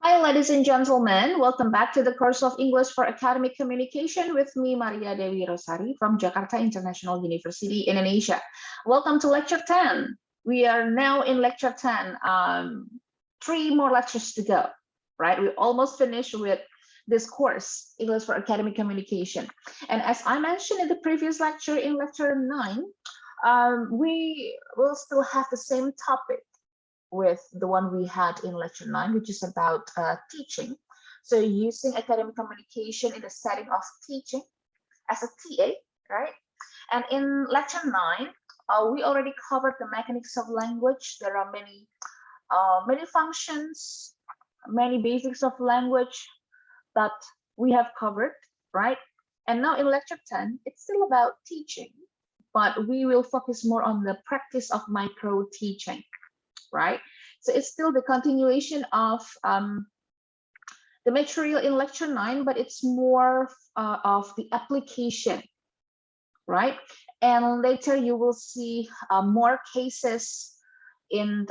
Hi, ladies and gentlemen. Welcome back to the course of English for Academic Communication with me, Maria Dewi Rosari from Jakarta International University, Indonesia. Welcome to Lecture 10. We are now in Lecture 10. 3 more lectures to go, right? We almost finished with this course, English for Academic Communication. And as I mentioned in the previous lecture, in Lecture 9, we will still have the same topic with the one we had in Lecture 9, which is about teaching. So using academic communication in the setting of teaching as a TA, right? And in Lecture 9, we already covered the mechanics of language. There are many functions, many basics of language that we have covered, right? And now in Lecture 10, it's still about teaching, but we will focus more on the practice of micro teaching, right? So it's still the continuation of the material in Lecture 9, but it's more of the application, right? And later you will see more cases in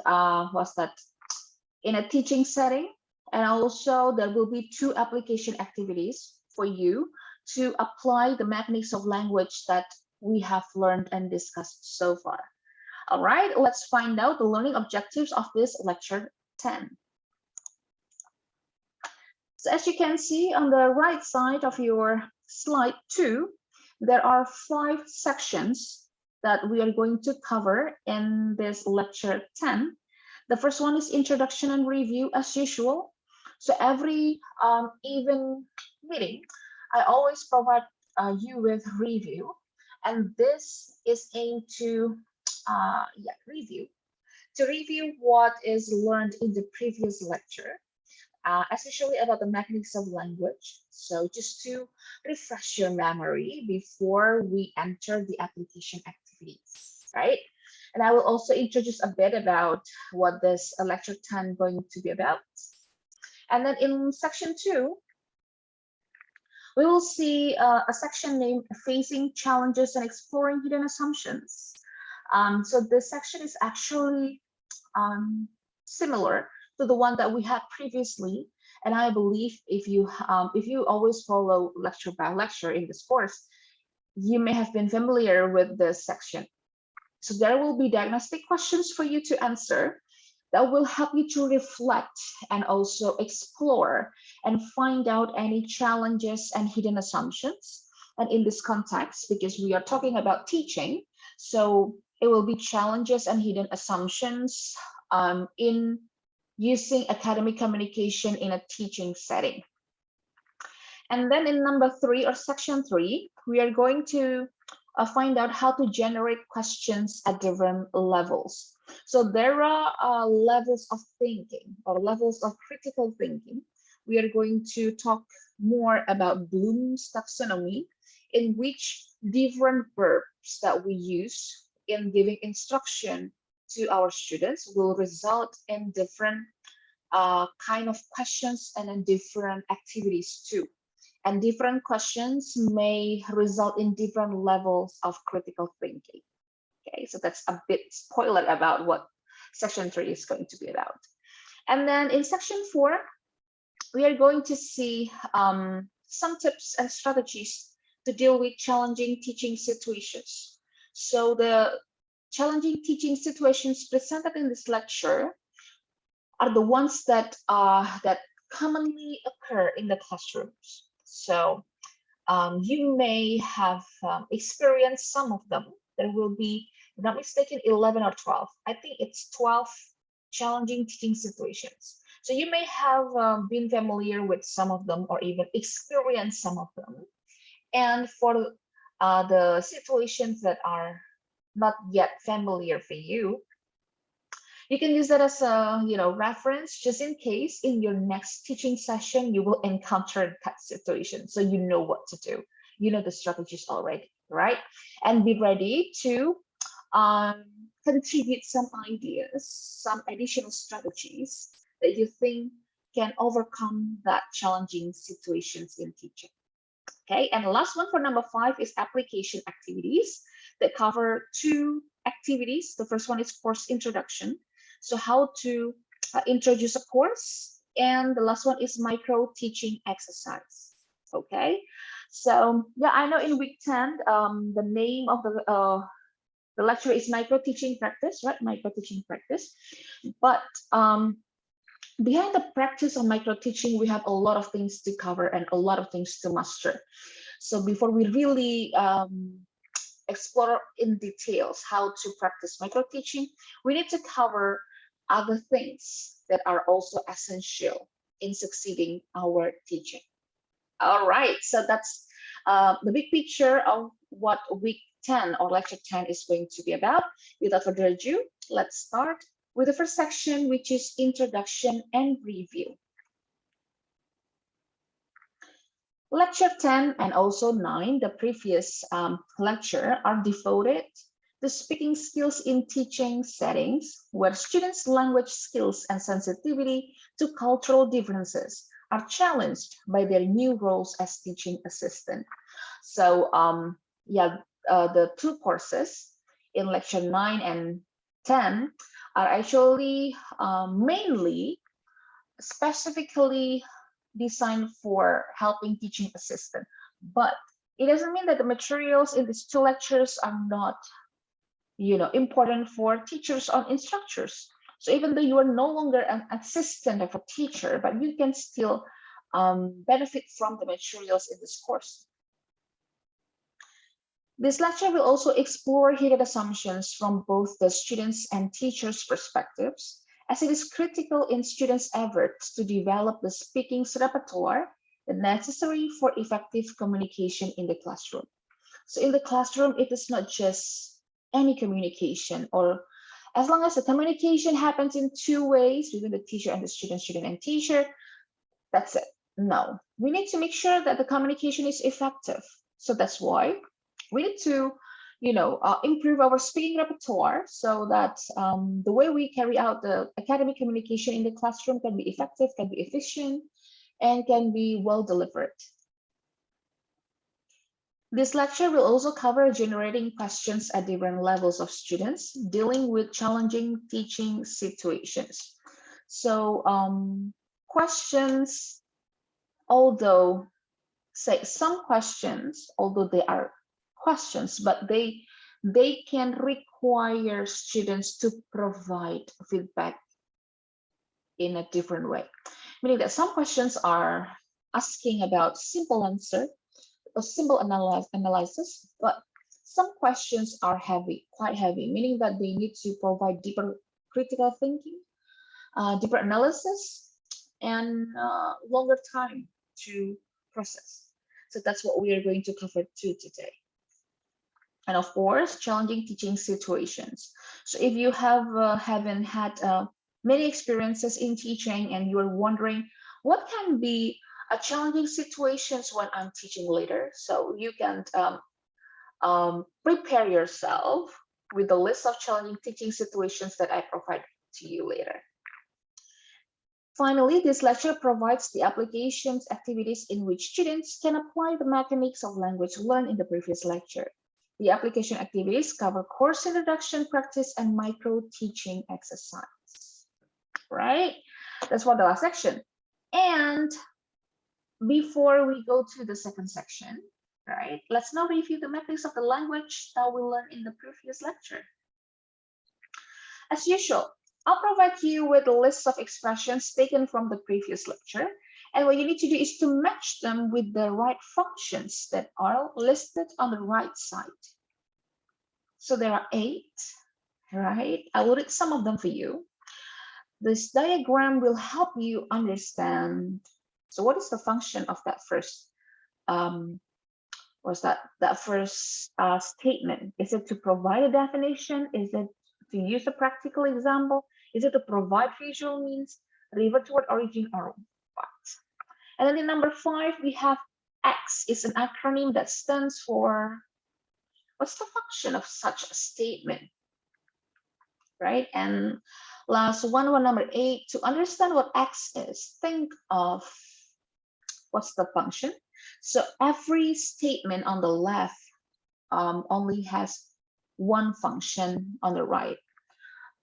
in a teaching setting, and also there will be 2 application activities for you to apply the mechanics of language that we have learned and discussed so far. All right, let's find out the learning objectives of this Lecture 10. So as you can see on the right side of your slide 2, there are 5 sections that we are going to cover in this Lecture 10. The first one is introduction and review as usual. So every even meeting, I always provide you with review, and this is aimed to review what is learned in the previous lecture, especially about the mechanics of language. So just to refresh your memory before we enter the application activities, right? And I will also introduce a bit about what this lecture 10 going to be about. And then in section 2, we will see a section named Facing Challenges and Exploring Hidden Assumptions. So this section is actually similar to the one that we had previously, and I believe if you always follow lecture by lecture in this course, you may have been familiar with this section. So there will be diagnostic questions for you to answer that will help you to reflect and also explore and find out any challenges and hidden assumptions. And in this context, because we are talking about teaching, so it will be challenges and hidden assumptions in using academic communication in a teaching setting. And then in number 3 or section 3, we are going to find out how to generate questions at different levels. So there are levels of thinking or levels of critical thinking. We are going to talk more about Bloom's taxonomy, in which different verbs that we use in giving instruction to our students will result in different kind of questions and in different activities too. And different questions may result in different levels of critical thinking. Okay, so that's a bit spoiler about what section 3 is going to be about. And then in section 4, we are going to see some tips and strategies to deal with challenging teaching situations. So the challenging teaching situations presented in this lecture are the ones that commonly occur in the classrooms. So you may have experienced some of them. There will be, if I'm not mistaken, 11 or 12. I think it's 12 challenging teaching situations. So you may have been familiar with some of them or even experienced some of them. And for the situations that are not yet familiar for you, you can use that as a reference, just in case in your next teaching session you will encounter that situation, so you know what to do, you know the strategies already, right? And be ready to contribute some ideas, some additional strategies that you think can overcome that challenging situations in teaching. Okay, and the last one for number 5 is application activities that cover 2 activities. The first one is course introduction. So how to introduce a course And the last one is micro teaching exercise. Okay, so yeah, I know in week 10, the name of the lecture is micro teaching practice, right? Micro teaching practice. But behind the practice of micro teaching, we have a lot of things to cover and a lot of things to master. So before we really explore in details how to practice micro teaching, we need to cover other things that are also essential in succeeding our teaching. All right, so that's the big picture of what week 10 or lecture 10 is going to be about. Without further ado, let's start with the first section, which is introduction and review. Lecture 10 and also 9, the previous lecture, are devoted to speaking skills in teaching settings where students' language skills and sensitivity to cultural differences are challenged by their new roles as teaching assistant. So the two courses in lecture 9 and 10 are actually mainly specifically designed for helping teaching assistant, but it doesn't mean that the materials in these two lectures are not, important for teachers or instructors. So even though you are no longer an assistant of a teacher, but you can still benefit from the materials in this course. This lecture will also explore hidden assumptions from both the students' and teachers' perspectives, as it is critical in students' efforts to develop the speaking repertoire necessary for effective communication in the classroom. So in the classroom, it is not just any communication, or as long as the communication happens in two ways between the teacher and the student and teacher, that's it. No, we need to make sure that the communication is effective. So that's why we need to improve our speaking repertoire so that the way we carry out the academic communication in the classroom can be effective, can be efficient, and can be well delivered. This lecture will also cover generating questions at different levels of students dealing with challenging teaching situations. So questions, although some questions, although they are questions, but they can require students to provide feedback in a different way. Meaning that some questions are asking about simple answer or simple analysis, but some questions are heavy, quite heavy, meaning that they need to provide deeper critical thinking, deeper analysis, and longer time to process. So that's what we are going to cover too today. And of course, challenging teaching situations. So if you haven't had many experiences in teaching and you're wondering what can be challenging situations when I'm teaching later, so you can prepare yourself with the list of challenging teaching situations that I provide to you later. Finally, this lecture provides the applications activities in which students can apply the mechanics of language learned in the previous lecture. The application activities cover course introduction, practice, and micro teaching exercise, right? That's for the last section. And before we go to the second section, right, let's now review the mechanics of the language that we learned in the previous lecture. As usual, I'll provide you with a list of expressions taken from the previous lecture. And what you need to do is to match them with the right functions that are listed on the right side. So there are 8, right? I will read some of them for you. This diagram will help you understand. So what is the function of that first, statement? Is it to provide a definition? Is it to use a practical example? Is it to provide visual means, refer to word origin, or what? And then in number 5, we have X. It's an acronym that stands for, what's the function of such a statement, right? And last one, number 8, to understand what X is, think of what's the function. So every statement on the left only has one function on the right,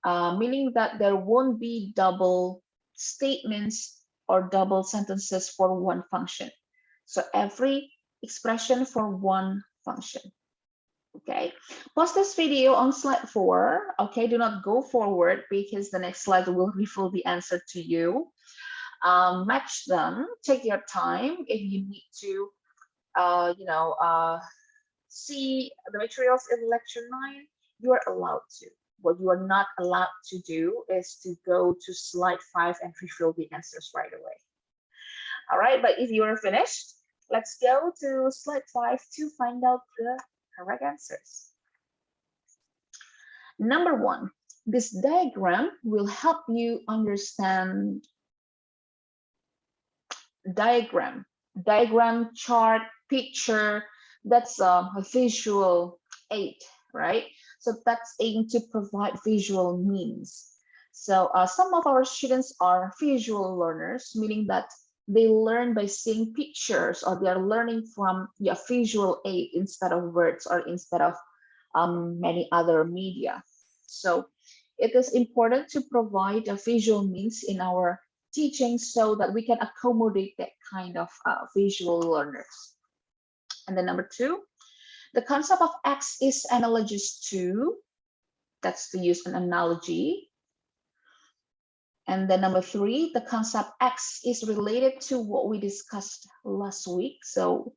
meaning that there won't be double statements or double sentences for one function. So every expression for one function. Okay, pause this video on slide 4. Okay, do not go forward because the next slide will reveal the answer to you. Match them, take your time. If you need to, see the materials in lecture 9, you are allowed to. What you are not allowed to do is to go to slide 5 and reveal the answers right away. All right, but if you are finished, let's go to slide 5 to find out the correct answers. Number 1, this diagram will help you understand diagram, chart, picture. That's a visual aid, right? So that's aimed to provide visual means. So some of our students are visual learners, meaning that they learn by seeing pictures, or they are learning from visual aid instead of words, or instead of many other media. So it is important to provide a visual means in our teaching so that we can accommodate that kind of visual learners. And then number 2, the concept of X is analogous to, that's to use an analogy. And then number 3, the concept X is related to what we discussed last week. So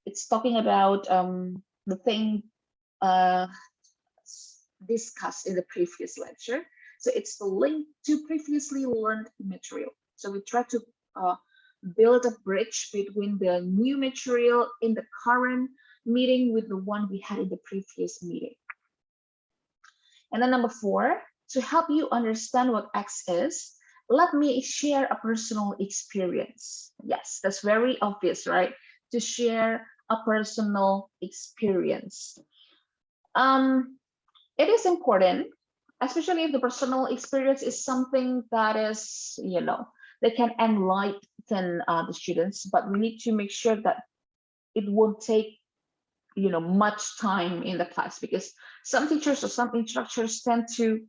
it's talking about the thing discussed in the previous lecture. So it's the link to previously learned material. So we try to build a bridge between the new material in the current meeting with the one we had in the previous meeting. And then number 4, to help you understand what X is, let me share a personal experience. Yes, that's very obvious, right? To share a personal experience. It is important, especially if the personal experience is something that is, they can enlighten the students, but we need to make sure that it won't take, much time in the class, because some teachers or some instructors tend to,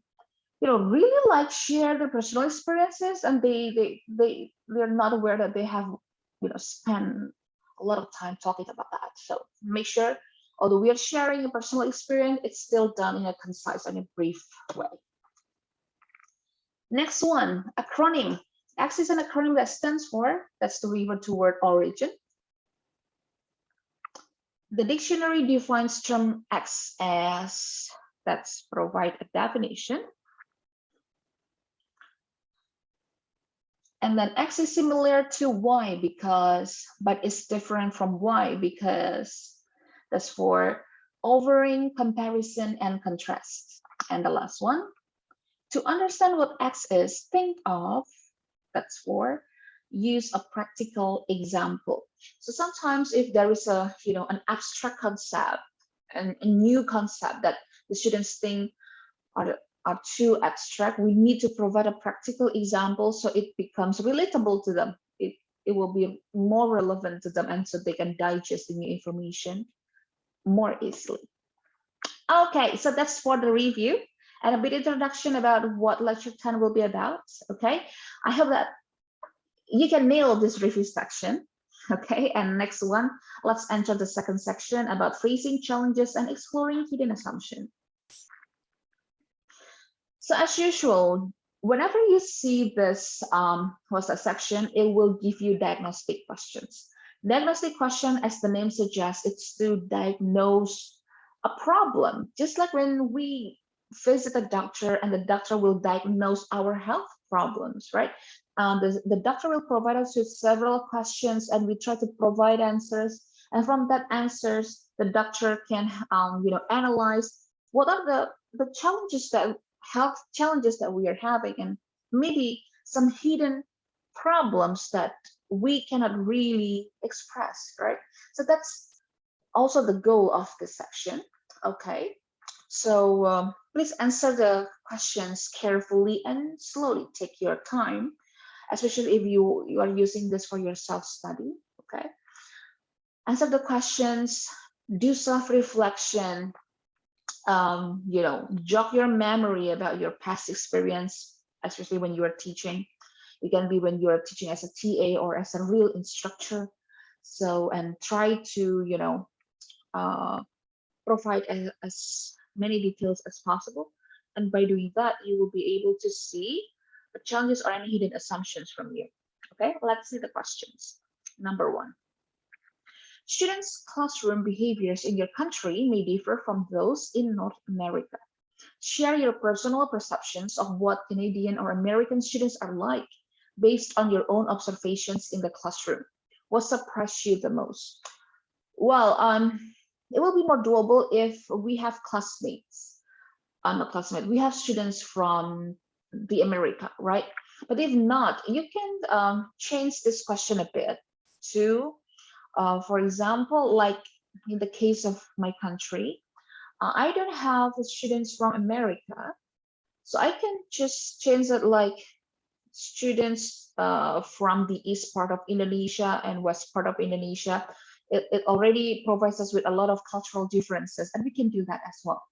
really like share their personal experiences, and they're not aware that they have, spent a lot of time talking about that. So make sure, although we are sharing a personal experience, it's still done in a concise and a brief way. Next one, acronym. X is an acronym that stands for, that's the river to word origin. The dictionary defines term X as, let's provide a definition. And then X is similar to Y but it's different from Y because that's for overing, comparison, and contrast. And the last one, to understand what X is, think of, that's for use a practical example. So sometimes if there is an abstract concept and a new concept that the students think are too abstract, we need to provide a practical example so it becomes relatable to them. It will be more relevant to them, and so they can digest the new information more easily. Okay, so that's for the review and a bit introduction about what lecture 10 will be about. Okay, I hope that you can nail this review section. Okay, and next one, let's enter the second section about facing challenges and exploring hidden assumptions. So as usual, whenever you see this section, it will give you diagnostic questions. Diagnostic question, as the name suggests, it's to diagnose a problem. Just like when we visit a doctor and the doctor will diagnose our health problems, right? The doctor will provide us with several questions, and we try to provide answers. And from that answers, the doctor can, analyze what are the challenges health challenges that we are having, and maybe some hidden problems that we cannot really express, right? So that's also the goal of this section. Okay, so please answer the questions carefully and slowly. Take your time, especially if you are using this for your self-study. Okay, answer the questions, do self-reflection, jog your memory about your past experience, especially when you are teaching. It can be when you're teaching as a TA or as a real instructor. So, and try to, provide as many details as possible. And by doing that, you will be able to see the challenges or any hidden assumptions from you. Okay, let's see the questions. Number one, students' classroom behaviors in your country may differ from those in North America. Share your personal perceptions of what Canadian or American students are like based on your own observations in the classroom. What surprised you the most? Well, it will be more doable if we have classmates. Not classmates, we have students from the America, right? But if not, you can change this question a bit to, for example, like in the case of my country, I don't have students from America, so I can just change it like students from the east part of Indonesia and west part of Indonesia. It already provides us with a lot of cultural differences, and we can do that as well,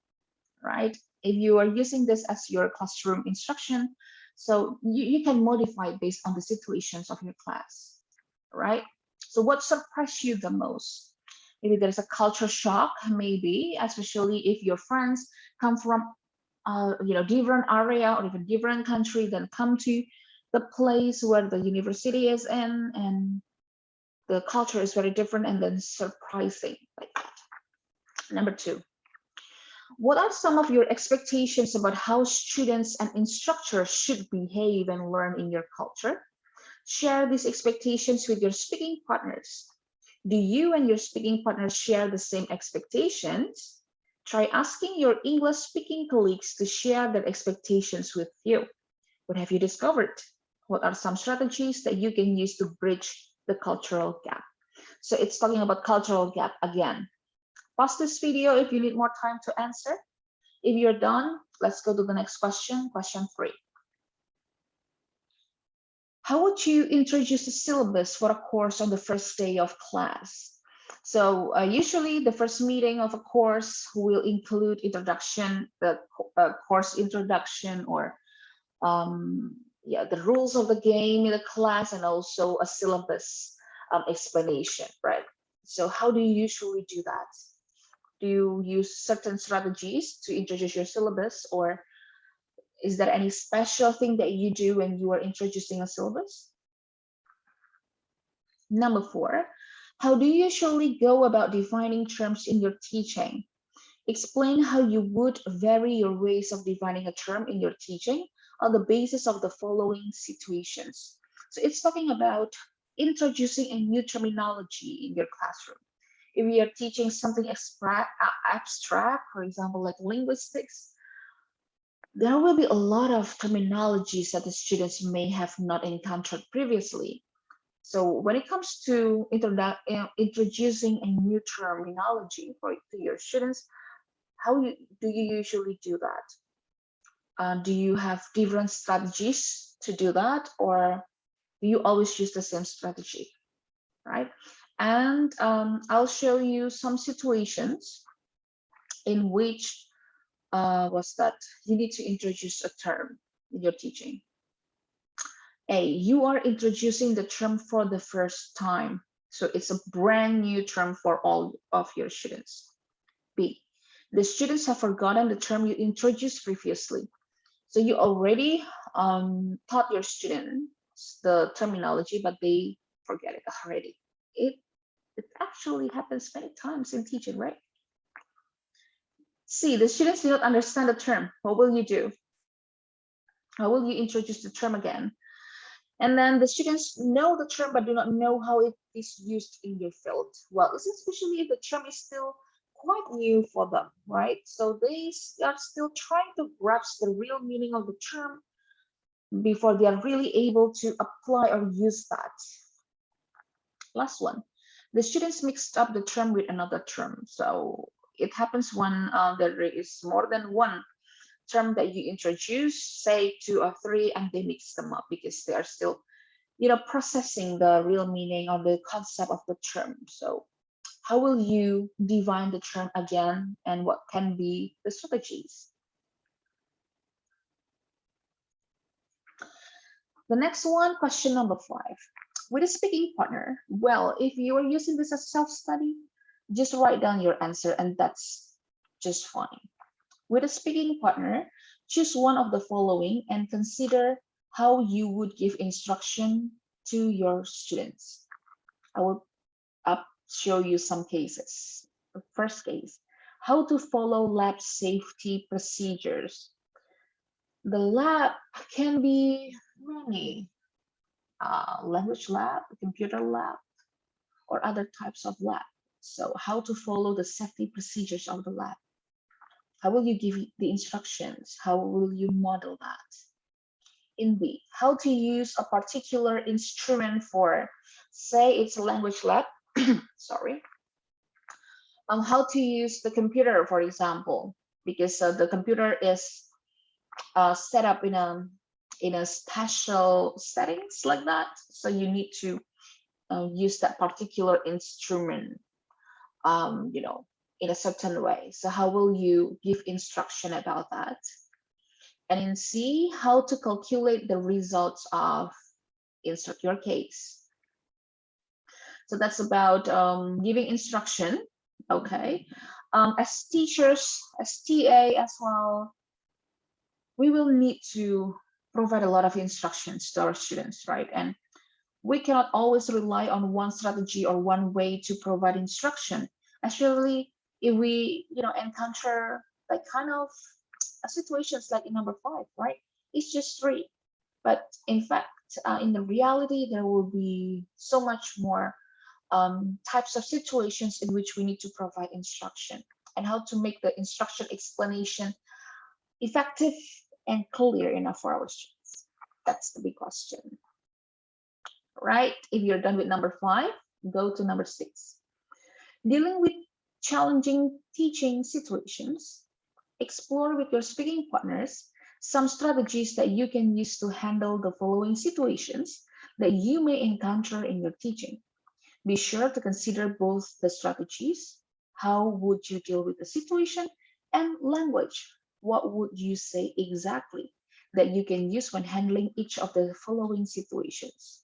right? If you are using this as your classroom instruction, so you can modify it based on the situations of your class, right? So what surprised you the most? Maybe there's a culture shock, maybe, especially if your friends come from different area or even different country, then come to the place where the university is in, and the culture is very different and then surprising like that. Number two, what are some of your expectations about how students and instructors should behave and learn in your culture? Share these expectations with your speaking partners. Do you and your speaking partners share the same expectations? Try asking your English speaking colleagues to share their expectations with you. What have you discovered? What are some strategies that you can use to bridge the cultural gap? So it's talking about cultural gap again. Pause this video if you need more time to answer. If you're done, let's go to the next question, question 3. How would you introduce the syllabus for a course on the first day of class? So usually the first meeting of a course will include introduction, the course introduction, or the rules of the game in the class, and also a syllabus explanation, right? So how do you usually do that? Do you use certain strategies to introduce your syllabus, or is there any special thing that you do when you are introducing a syllabus? Number 4, how do you usually go about defining terms in your teaching? Explain how you would vary your ways of defining a term in your teaching on the basis of the following situations. So it's talking about introducing a new terminology in your classroom. If we are teaching something abstract, for example, like linguistics, there will be a lot of terminologies that the students may have not encountered previously. So when it comes to introducing a new terminology to your students, how do you usually do that? Do you have different strategies to do that, or do you always use the same strategy, right? And I'll show you some situations in which you need to introduce a term in your teaching. A, you are introducing the term for the first time. So it's a brand new term for all of your students. B, the students have forgotten the term you introduced previously. So you already taught your students the terminology, but they forget it already. It actually happens many times in teaching, right? C, the students do not understand the term. What will you do? How will you introduce the term again? And then the students know the term but do not know how it is used in your field. Well, especially if the term is still quite new for them, right? So they are still trying to grasp the real meaning of the term before they are really able to apply or use that. Last one, the students mixed up the term with another term. So it happens when there is more than one term that you introduce, say 2 or 3, and they mix them up because they are still, processing the real meaning of the concept of the term. So how will you define the term again, and what can be the strategies? The next one, question number 5. With a speaking partner, well, if you are using this as self-study, just write down your answer and that's just fine. With a speaking partner, choose one of the following and consider how you would give instruction to your students. I will show you some cases. The first case, how to follow lab safety procedures. The lab can be many, language lab, computer lab, or other types of lab. So how to follow the safety procedures of the lab. How will you give the instructions? How will you model that? In B, how to use a particular instrument for, say it's a language lab, sorry, how to use the computer, for example, because the computer is set up in a special settings like that. So you need to use that particular instrument, in a certain way. So how will you give instruction about that? And in C, how to calculate the results of insert your case. So that's about giving instruction. Okay. As teachers, as TA as well, we will need to provide a lot of instructions to our students, right? And we cannot always rely on one strategy or one way to provide instruction, especially if we, encounter like kind of situations like in number 5, right? It's just 3, but in fact, in the reality, there will be so much more types of situations in which we need to provide instruction and how to make the instruction explanation effective and clear enough for our students. That's the big question, right? If you're done with number 5, go to number 6. Dealing with challenging teaching situations, explore with your speaking partners some strategies that you can use to handle the following situations that you may encounter in your teaching. Be sure to consider both the strategies, how would you deal with the situation, and language, what would you say exactly, that you can use when handling each of the following situations.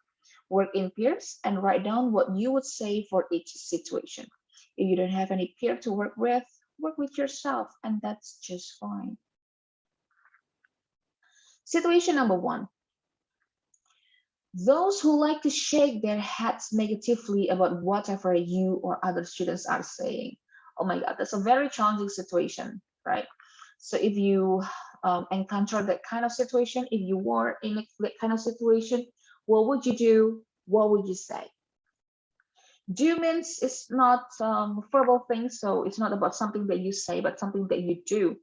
Work in pairs and write down what you would say for each situation. If you don't have any peer to work with yourself, and that's just fine. Situation number 1. Those who like to shake their heads negatively about whatever you or other students are saying. Oh my God, that's a very challenging situation, right? So if you encounter that kind of situation, if you were in that kind of situation, what would you do? What would you say? Do means it's not verbal thing, so it's not about something that you say, but something that you do.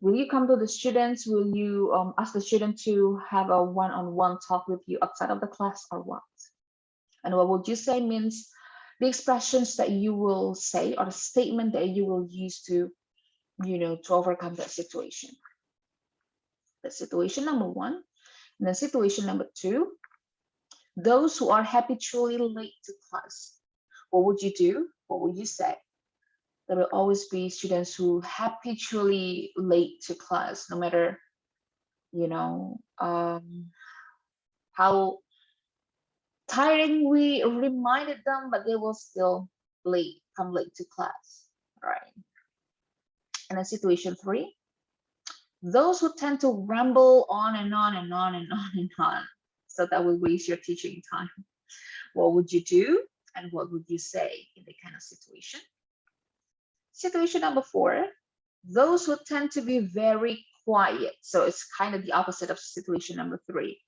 Will you come to the students? Will you ask the student to have a one-on-one talk with you outside of the class or what? And what would you say means the expressions that you will say or the statement that you will use to, to overcome that situation. That's situation number 1. And then situation number 2, those who are habitually late to class. What would you do? What would you say? There will always be students who habitually late to class, no matter, how tiring we reminded them, but they will still come late to class, right? And then situation 3, those who tend to ramble on and on and on and on and on, so that will waste your teaching time. What would you do? And what would you say in that kind of situation? Situation number 4, those who tend to be very quiet. So it's kind of the opposite of situation number 3.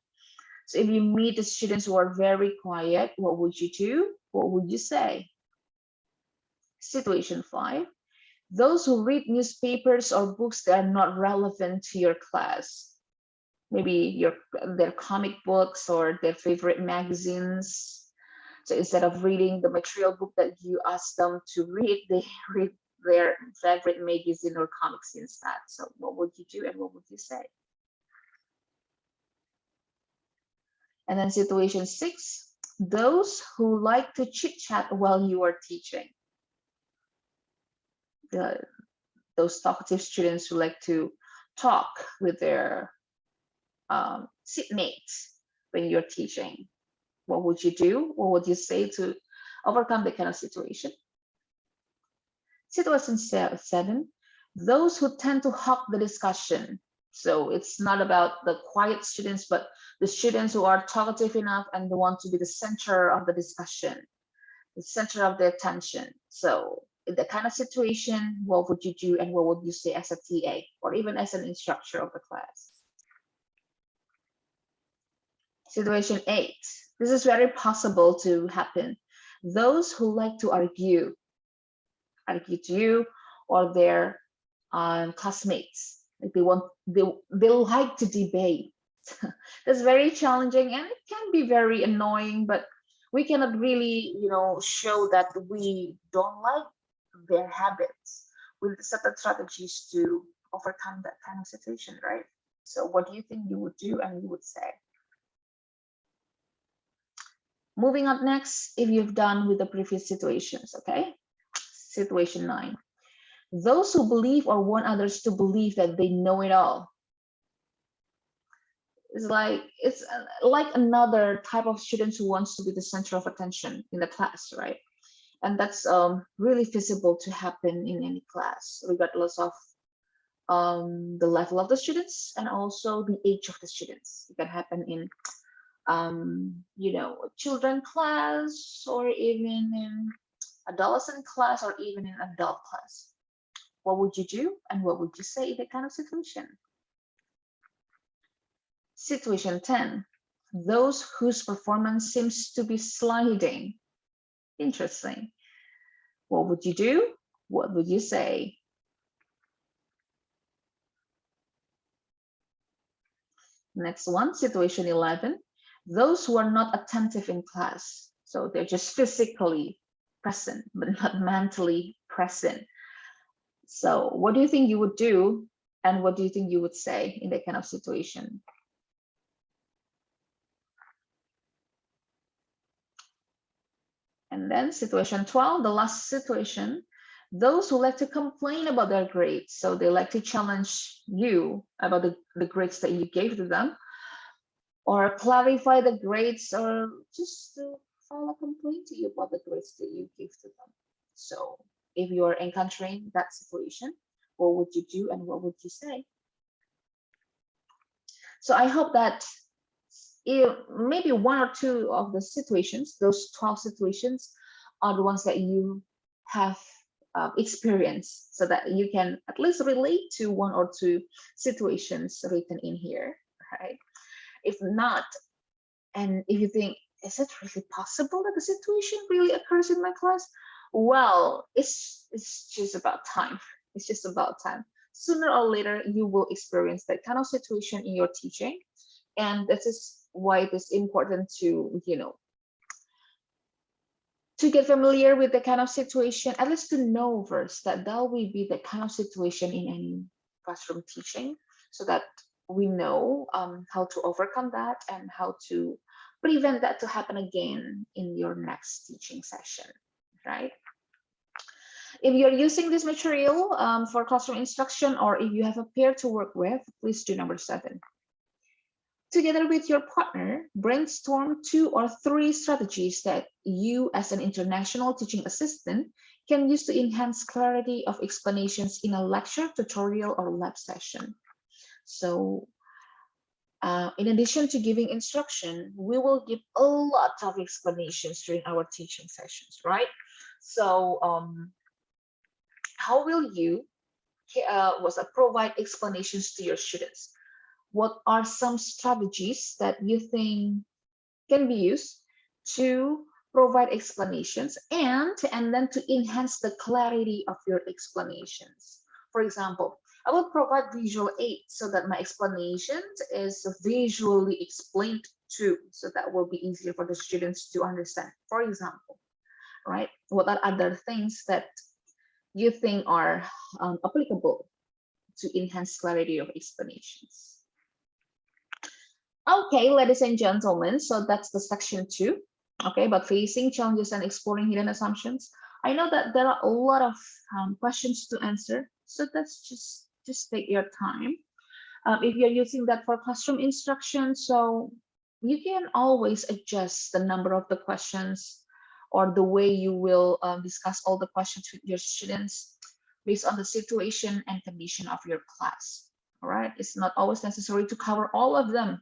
So if you meet the students who are very quiet, what would you do? What would you say? Situation 5, those who read newspapers or books that are not relevant to your class. Maybe their comic books or their favorite magazines. So instead of reading the material book that you ask them to read, they read their favorite magazine or comics instead. So what would you do and what would you say? And then situation 6, those who like to chit chat while you are teaching. Those talkative students who like to talk with their seatmates. when you're teaching? What would you do? What would you say to overcome the kind of situation? Situation 7, those who tend to hog the discussion. So it's not about the quiet students, but the students who are talkative enough and they want to be the center of the discussion, the center of the attention. So in that kind of situation, what would you do and what would you say as a TA or even as an instructor of the class? Situation 8, this is very possible to happen. Those who like to argue to you or their classmates. Like they like to debate. That's very challenging and it can be very annoying, but we cannot really, show that we don't like their habits with certain strategies to overcome that kind of situation, right? So what do you think you would do and you would say? Moving up next, if you've done with the previous situations, okay? Situation 9. Those who believe or want others to believe that they know it all. It's like another type of students who wants to be the center of attention in the class, right? And that's really feasible to happen in any class, regardless of the level of the students and also the age of the students. It can happen in children class or even in adolescent class or even in adult class. What would you do and what would you say in that kind of situation? Situation 10, those whose performance seems to be sliding. Interesting. What would you do? What would you say? Next one, situation 11, those who are not attentive in class. So they're just physically present, but not mentally present. So what do you think you would do? And what do you think you would say in that kind of situation? And then situation 12, the last situation, those who like to complain about their grades. So they like to challenge you about the grades that you gave to them, or clarify the grades, or just to file a complaint to you about the grades that you give to them. So if you're encountering that situation, what would you do and what would you say? So I hope that maybe one or two of the situations, those 12 situations, are the ones that you have experienced, so that you can at least relate to one or two situations written in here, right? If not, and if you think, is it really possible that the situation really occurs in my class? Well, it's just about time. It's just about time. Sooner or later, you will experience that kind of situation in your teaching. And this is why it is important to, to get familiar with the kind of situation, at least to know first that there will be the kind of situation in any classroom teaching, so that we know how to overcome that and how to prevent that to happen again in your next teaching session, right? If you're using this material for classroom instruction, or if you have a peer to work with, please do number 7. Together with your partner, brainstorm 2 or 3 strategies that you as an international teaching assistant can use to enhance clarity of explanations in a lecture, tutorial, or lab session. So in addition to giving instruction, we will give a lot of explanations during our teaching sessions, right? So how will you provide explanations to your students? What are some strategies that you think can be used to provide explanations and then to enhance the clarity of your explanations? For example, I will provide visual aids so that my explanation is visually explained too, so that will be easier for the students to understand. For example, right? What are other things that you think are applicable to enhance clarity of explanations? Okay, ladies and gentlemen, so that's the section 2, okay, about facing challenges and exploring hidden assumptions. I know that there are a lot of questions to answer, so that's just take your time. If you're using that for classroom instruction, so You can always adjust the number of the questions or the way you will discuss all the questions with your students based on the situation and condition of your class. All right, it's not always necessary to cover all of them,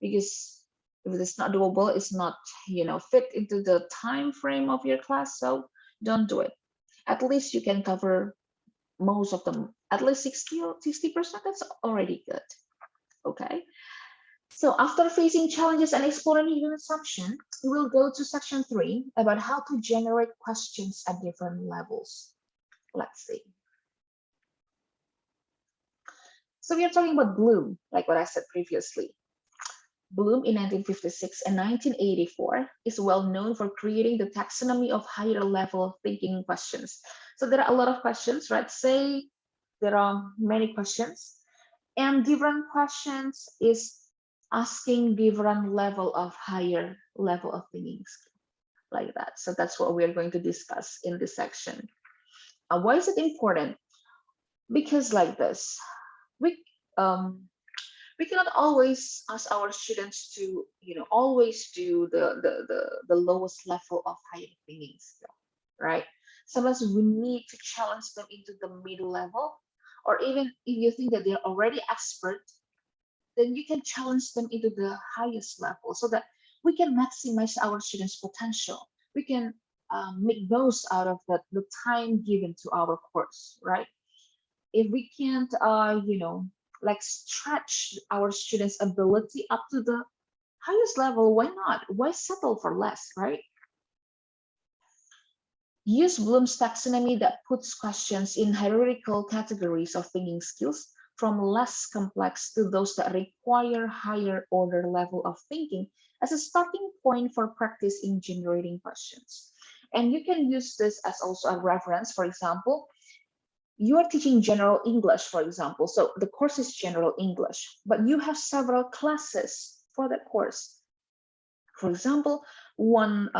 because if it's not doable, it's not, fit into the time frame of your class. So don't do it. At least you can cover most of them, at least 60%. That's already good. Okay. So after facing challenges and exploring hidden assumption, we will go to section 3 about how to generate questions at different levels. Let's see. So we are talking about Bloom, like what I said previously. Bloom in 1956 and 1984 is well known for creating the taxonomy of higher level thinking questions. So there are a lot of questions, right? Say there are many questions, and different questions is asking different level of higher level of thinking skill, like that. So that's what we're going to discuss in this section. Why is it important? Because like this, we um, we cannot always ask our students to, always do the lowest level of higher thinking skill, right? Sometimes we need to challenge them into the middle level, or even if you think that they're already expert, then you can challenge them into the highest level so that we can maximize our students' potential. We can make most out of the time given to our course, right? If we can't, like stretch our students' ability up to the highest level, why not? Why settle for less, right? Use Bloom's taxonomy that puts questions in hierarchical categories of thinking skills, from less complex to those that require higher order level of thinking, as a starting point for practice in generating questions. And you can use this as also a reference. For example, you are teaching general English, for example. So the course is general English, but you have several classes for that course. For example, one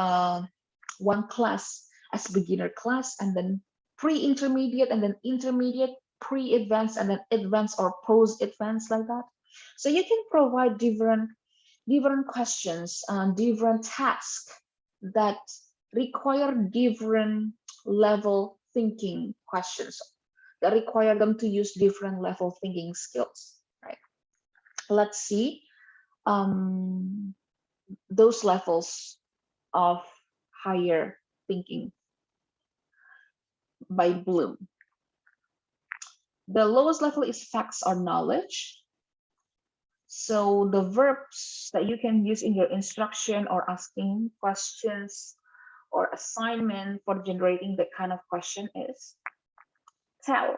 class as beginner class, and then pre-intermediate, and then intermediate, pre-advanced, and then advanced or post-advanced, like that. So you can provide different questions and different tasks that require different level thinking questions, that require them to use different level thinking skills, right? Let's see those levels of higher thinking by Bloom. The lowest level is facts or knowledge. So the verbs that you can use in your instruction or asking questions or assignment for generating that kind of question is tell,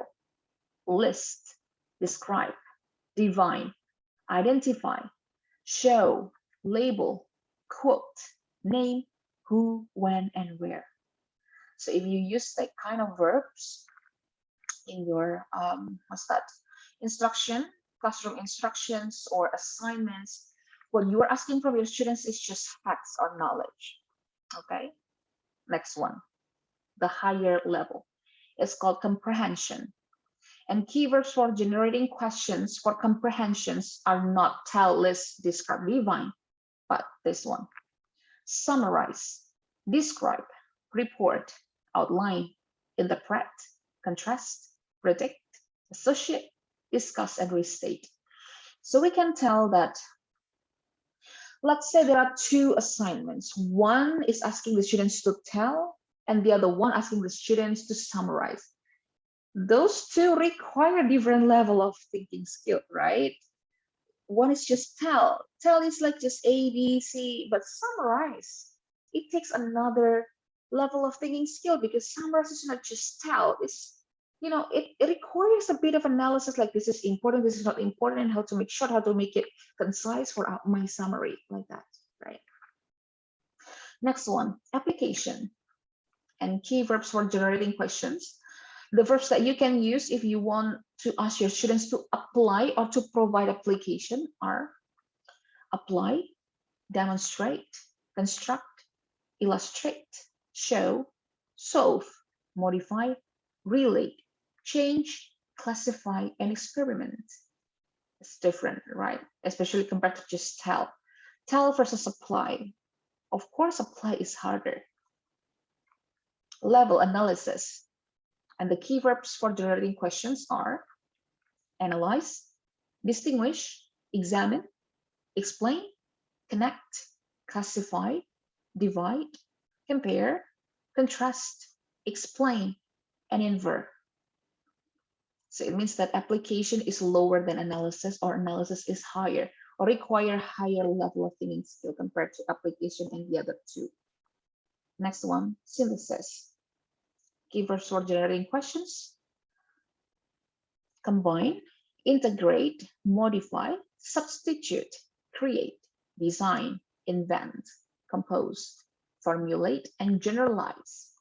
list, describe, divine, identify, show, label, quote, name, who, when, and where. So if you use that kind of verbs in your classroom instructions or assignments, what you are asking from your students is just facts or knowledge. Okay, next one, the higher level. It's called comprehension. And keywords for generating questions for comprehensions are not tell, list, describe, divine, but this one: summarize, describe, report, outline, interpret, contrast, predict, associate, discuss, and restate. So we can tell that, let's say there are two assignments. One is asking the students to tell, and the other one asking the students to summarize. Those two require different level of thinking skill, right? One is just tell. Tell is like just A, B, C, but summarize, it takes another level of thinking skill, because summarize is not just tell. It's, it requires a bit of analysis, like this is important, this is not important, and how to make short, how to make it concise for my summary, like that, right? Next one, application and key verbs for generating questions. The verbs that you can use if you want to ask your students to apply or to provide application are apply, demonstrate, construct, illustrate, show, solve, modify, relate, change, classify, and experiment. It's different, right? Especially compared to just tell. Tell versus apply. Of course, apply is harder. Level analysis. And the key verbs for generating questions are analyze, distinguish, examine, explain, connect, classify, divide, compare, contrast, explain, and invert. So it means that application is lower than analysis, or analysis is higher, or require higher level of thinking skill compared to application and the other two. Next one, synthesis. Keywords for generating questions: combine, integrate, modify, substitute, create, design, invent, compose, formulate, and generalize.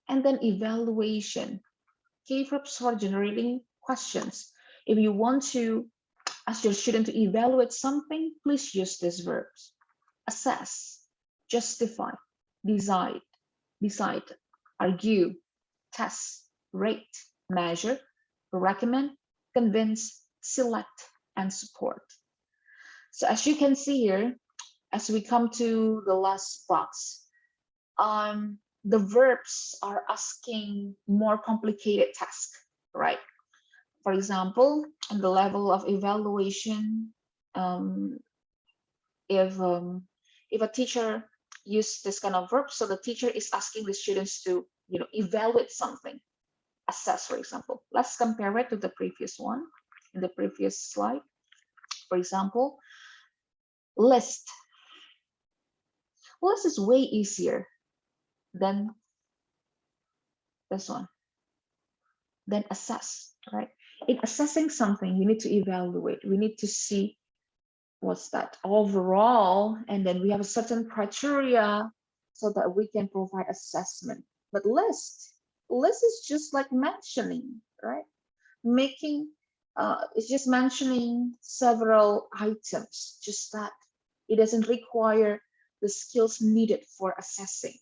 And then evaluation. Keywords for generating questions. If you want to ask your student to evaluate something, please use these verbs: assess, justify, decide, argue, test, rate, measure, recommend, convince, select, and support. So as you can see here, as we come to the last box, the verbs are asking more complicated tasks, right? For example, on the level of evaluation, if a teacher use this kind of verb, so the teacher is asking the students to evaluate something, assess, for example. Let's compare it to the previous one in the previous slide. For example, list. List is way easier than this one, then assess, right? In assessing something, you need to evaluate. We need to see what's that overall, and then we have a certain criteria so that we can provide assessment. But list is just like mentioning, right? Making, it's just mentioning several items, just that. It doesn't require the skills needed for assessing,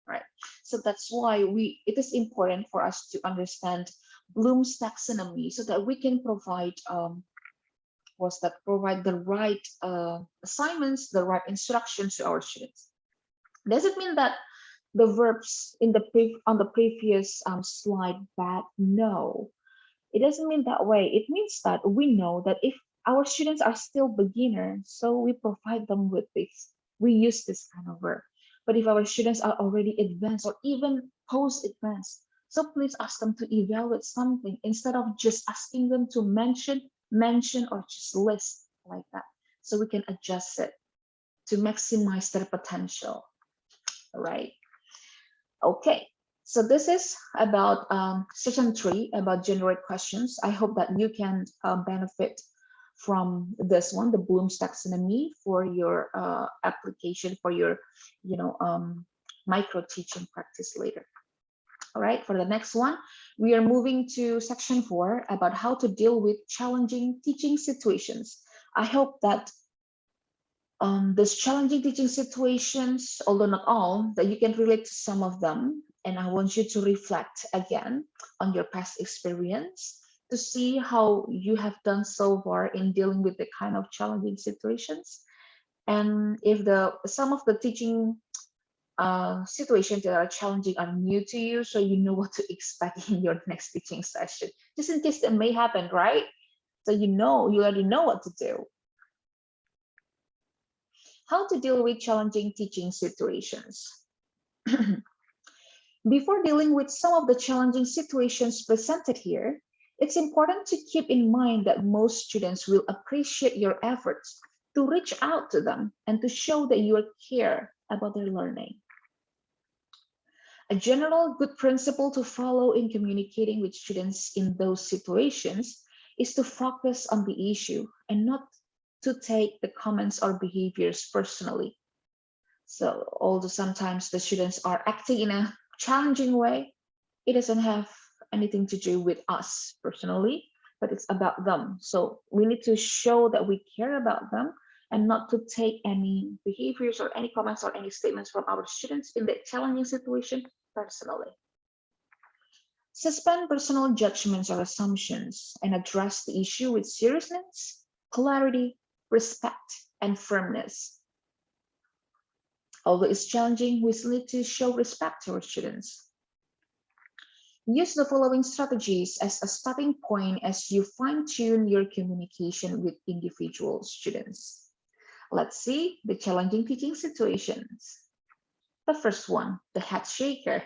right? So that's why it is important for us to understand Bloom's taxonomy so that we can provide provide the right assignments, the right instructions to our students. Does it mean that the verbs on the previous slide bad? No, it doesn't mean that way. It means that we know that if our students are still beginners, so we provide them with this. We use this kind of verb. But if our students are already advanced or even post-advanced, so please ask them to evaluate something instead of just asking them to mention, or just list like that. So we can adjust it to maximize their potential, right? Okay, so this is about session 3 about generate questions. I hope that you can benefit from this one, the Bloom's taxonomy, for your application, for your micro teaching practice later. All right, for the next one, we are moving to section 4 about how to deal with challenging teaching situations. I hope that those challenging teaching situations, although not all, that you can relate to some of them. And I want you to reflect again on your past experience to see how you have done so far in dealing with the kind of challenging situations. And if some of the teaching situations that are challenging are new to you, so you know what to expect in your next teaching session, just in case it may happen, right? So you already know what to do. How to deal with challenging teaching situations. Before dealing with some of the challenging situations presented here, it's important to keep in mind that most students will appreciate your efforts to reach out to them and to show that you care about their learning. A general good principle to follow in communicating with students in those situations is to focus on the issue and not to take the comments or behaviors personally. So although sometimes the students are acting in a challenging way, it doesn't have anything to do with us personally, but it's about them. So we need to show that we care about them and not to take any behaviors or any comments or any statements from our students in that challenging situation personally. Suspend personal judgments or assumptions and address the issue with seriousness, clarity, respect, and firmness. Although it's challenging, we still need to show respect to our students. Use the following strategies as a starting point as you fine-tune your communication with individual students. Let's see the challenging teaching situations. The first one, the head shaker.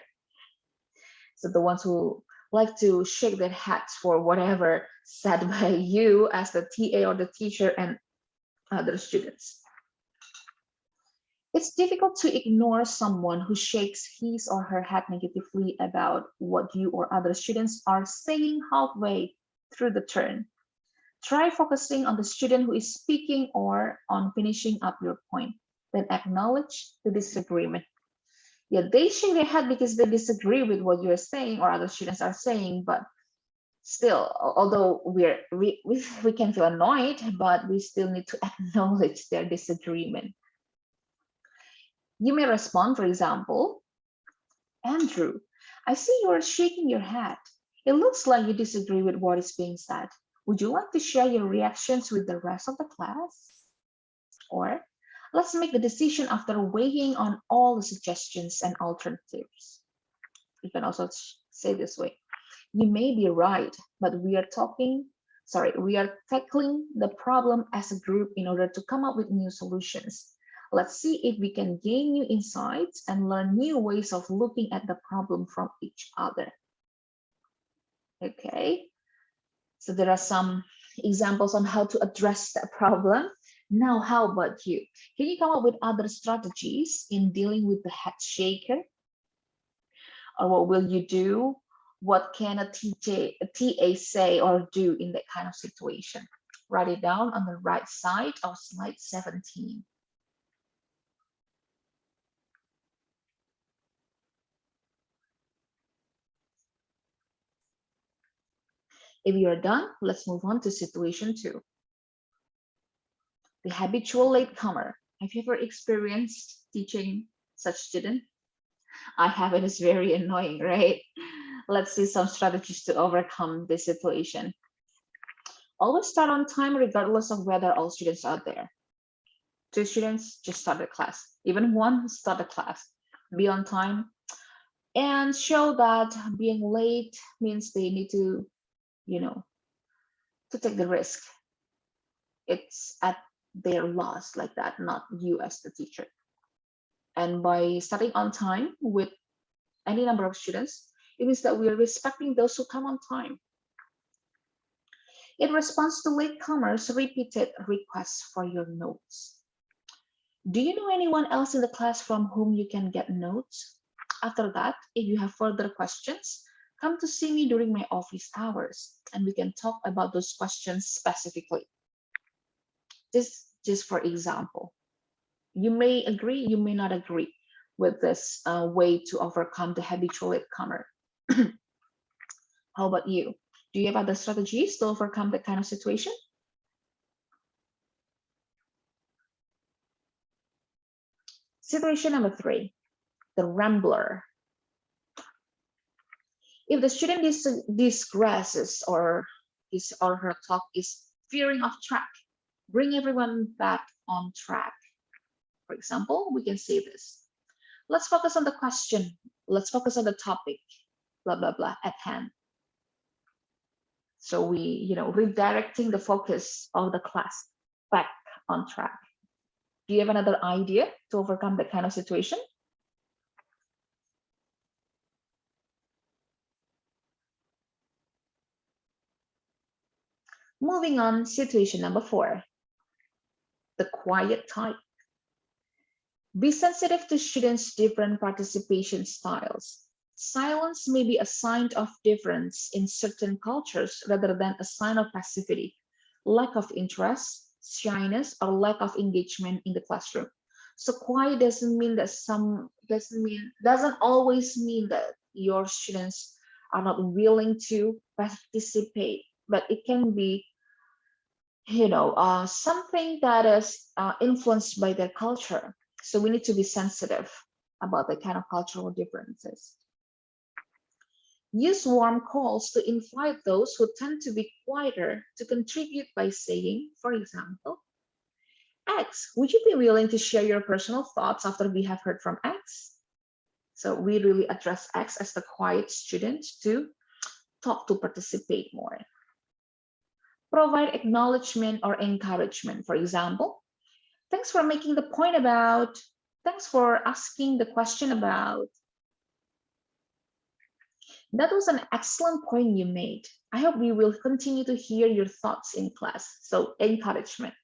So the ones who like to shake their heads for whatever said by you as the TA or the teacher and other students. It's difficult to ignore someone who shakes his or her head negatively about what you or other students are saying halfway through the turn. Try focusing on the student who is speaking or on finishing up your point. Then acknowledge the disagreement. Yeah, they shake their head because they disagree with what you're saying or other students are saying, but still, although we can feel annoyed, but we still need to acknowledge their disagreement. You may respond, for example, Andrew, I see you are shaking your head. It looks like you disagree with what is being said. Would you like to share your reactions with the rest of the class? Or let's make the decision after weighing on all the suggestions and alternatives. You can also say this way. You may be right, but we are tackling the problem as a group in order to come up with new solutions. Let's see if we can gain new insights and learn new ways of looking at the problem from each other. Okay, so there are some examples on how to address that problem. Now, how about you? Can you come up with other strategies in dealing with the head shaker? Or what will you do? What can a TA say or do in that kind of situation? Write it down on the right side of slide 17. If you are done, let's move on to situation 2. The habitual latecomer. Have you ever experienced teaching such student? I have, and it's very annoying, right? Let's see some strategies to overcome this situation. Always start on time regardless of whether all students are there. 2 students, just start the class. Even 1, start the class. Be on time and show that being late means they need to, to take the risk. It's at their loss like that, not you as the teacher. And by starting on time with any number of students, it means that we are respecting those who come on time. In response to latecomers' repeated requests for your notes. Do you know anyone else in the class from whom you can get notes? After that, if you have further questions, come to see me during my office hours and we can talk about those questions specifically. This just for example. You may agree, you may not agree with this way to overcome the habitual latecomer. How about you? Do you have other strategies to overcome that kind of situation? Situation number 3, the rambler. If the student digresses or his or her talk is veering off track, bring everyone back on track. For example, we can say this. Let's focus on the question. Let's focus on the topic, blah, blah, blah, at hand. So we, redirecting the focus of the class back on track. Do you have another idea to overcome that kind of situation? Moving on, situation number 4, the quiet type. Be sensitive to students' different participation styles. Silence may be a sign of difference in certain cultures rather than a sign of passivity, lack of interest, shyness, or lack of engagement in the classroom. So quiet doesn't mean that doesn't always mean that your students are not willing to participate, but it can be something that is influenced by their culture. So we need to be sensitive about the kind of cultural differences. Use warm calls to invite those who tend to be quieter to contribute by saying, for example, X, would you be willing to share your personal thoughts after we have heard from X? So we really address X as the quiet student to talk to participate more. Provide acknowledgement or encouragement. For example, thanks for making the point about, thanks for asking the question about. That was an excellent point you made. I hope we will continue to hear your thoughts in class. So encouragement.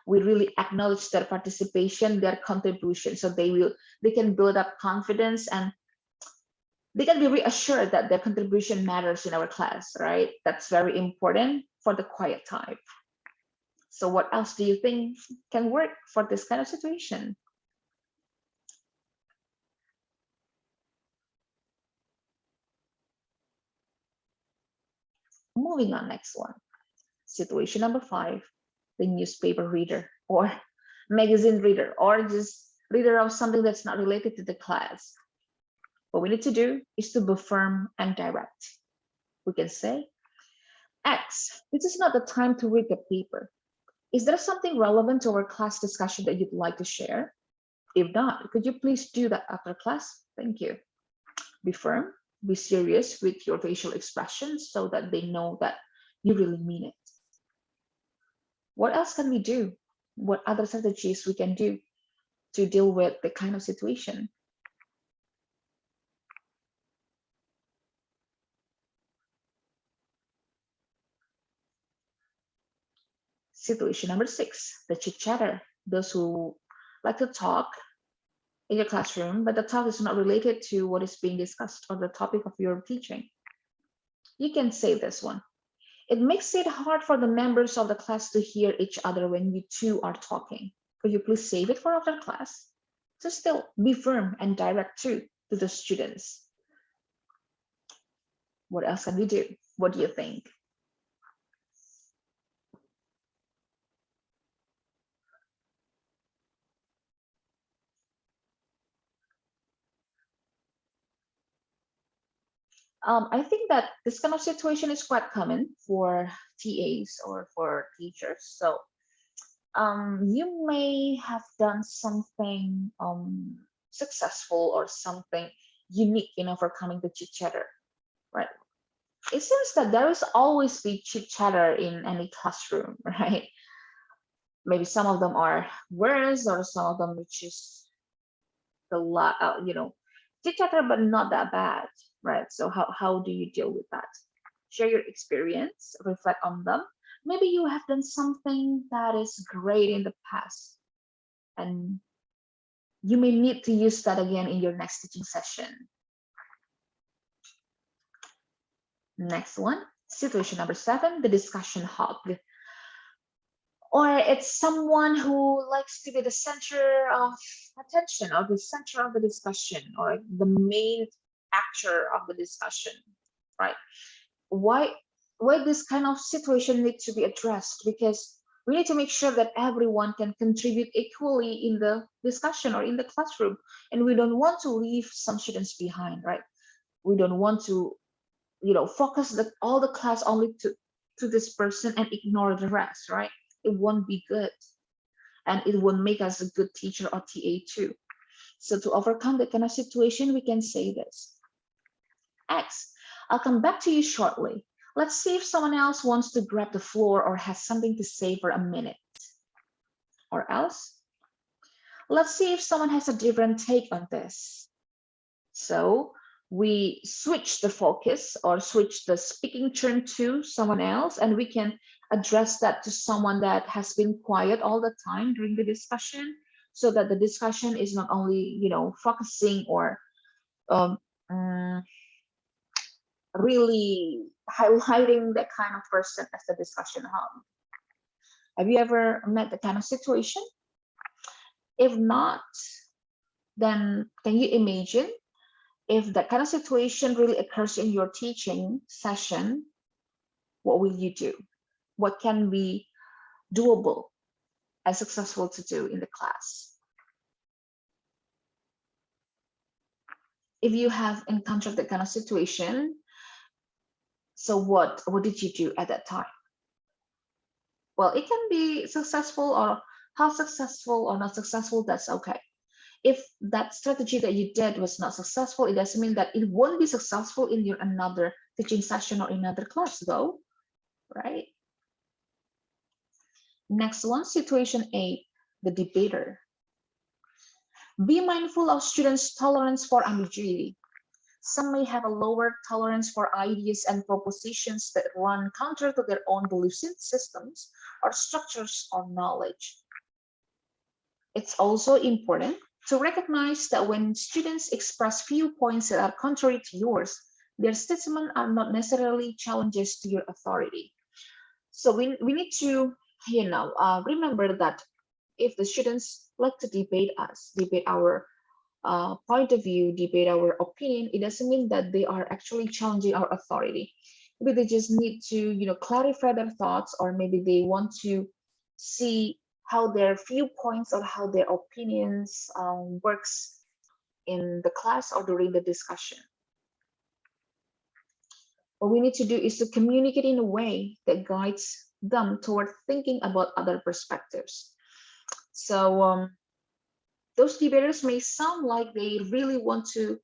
We really acknowledge their participation, their contribution, so they can build up confidence and they can be reassured that their contribution matters in our class, right? That's very important for the quiet type. So what else do you think can work for this kind of situation? Moving on, next one. Situation number 5, the newspaper reader or magazine reader or just reader of something that's not related to the class. What we need to do is to be firm and direct. We can say, X, this is not the time to read the paper. Is there something relevant to our class discussion that you'd like to share? If not, could you please do that after class? Thank you. Be firm, be serious with your facial expressions so that they know that you really mean it. What else can we do? What other strategies we can do to deal with the kind of situation? Situation number 6, the chit chatter. Those who like to talk in your classroom, but the talk is not related to what is being discussed or the topic of your teaching. You can say this one. It makes it hard for the members of the class to hear each other when you two are talking. Could you please save it for after class? So still be firm and direct too to the students. What else can we do? What do you think? I think that this kind of situation is quite common for TAs or for teachers. So you may have done something successful or something unique in overcoming the chit chatter, right? It seems that there is always be chit chatter in any classroom, right? Maybe some of them are worse, or some of them which is the lot, chit chatter, but not that bad, right? So how do you deal with that? Share your experience, reflect on them. Maybe you have done something that is great in the past, and you may need to use that again in your next teaching session. Next one, situation number 7, the discussion hub. Or it's someone who likes to be the center of attention or the center of the discussion or the main actor of the discussion, right? Why this kind of situation needs to be addressed? Because we need to make sure that everyone can contribute equally in the discussion or in the classroom, and we don't want to leave some students behind, right? We don't want to focus all the class only to this person and ignore the rest, right? It won't be good, and it won't make us a good teacher or TA too. So to overcome that kind of situation, we can say this: X, I'll come back to you shortly. Let's see if someone else wants to grab the floor or has something to say for a minute. Or else, let's see if someone has a different take on this. So we switch the focus or switch the speaking turn to someone else, and we can address that to someone that has been quiet all the time during the discussion, so that the discussion is not only focusing or really highlighting that kind of person as the discussion hub. Have you ever met that kind of situation? If not, then can you imagine if that kind of situation really occurs in your teaching session? What will you do? What can be doable and successful to do in the class? If you have encountered that kind of situation, so what did you do at that time? Well, it can be successful or How successful or not successful, that's okay. If that strategy that you did was not successful, it doesn't mean that it won't be successful in your another teaching session or another class though, right? Next one, situation 8, the debater. Be mindful of students' tolerance for ambiguity. Some may have a lower tolerance for ideas and propositions that run counter to their own belief systems or structures or knowledge. It's also important to recognize that when students express viewpoints that are contrary to yours, their statements are not necessarily challenges to your authority. So we need to, remember that if the students like to debate us, debate our point of view, debate our opinion, it doesn't mean that they are actually challenging our authority. Maybe they just need to, clarify their thoughts, or maybe they want to see how their viewpoints or how their opinions works in the class or during the discussion. What we need to do is to communicate in a way that guides them toward thinking about other perspectives. So those debaters may sound like they really want to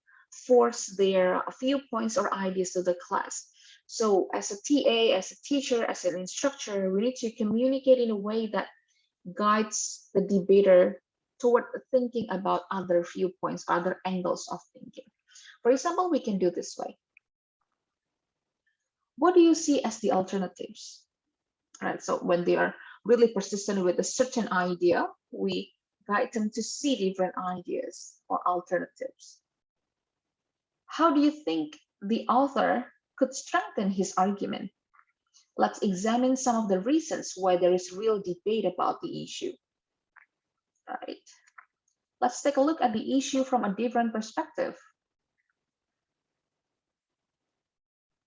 force their viewpoints or ideas to the class. So as a TA, as a teacher, as an instructor, we need to communicate in a way that guides the debater toward thinking about other viewpoints, other angles of thinking. For example, we can do this way. What do you see as the alternatives? All right, so when they are really persistent with a certain idea, we guide them to see different ideas or alternatives. How do you think the author could strengthen his argument? Let's examine some of the reasons why there is real debate about the issue. All right. Let's take a look at the issue from a different perspective.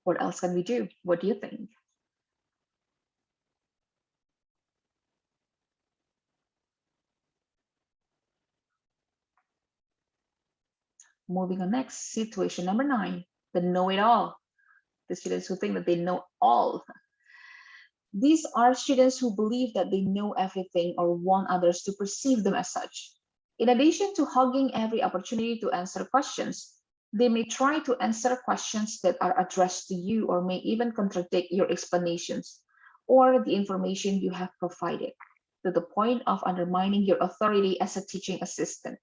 What else can we do? What do you think? Moving on next, situation number 9, the know-it-all. The students who think that they know all. These are students who believe that they know everything or want others to perceive them as such. In addition to hogging every opportunity to answer questions, they may try to answer questions that are addressed to you or may even contradict your explanations or the information you have provided, to the point of undermining your authority as a teaching assistant.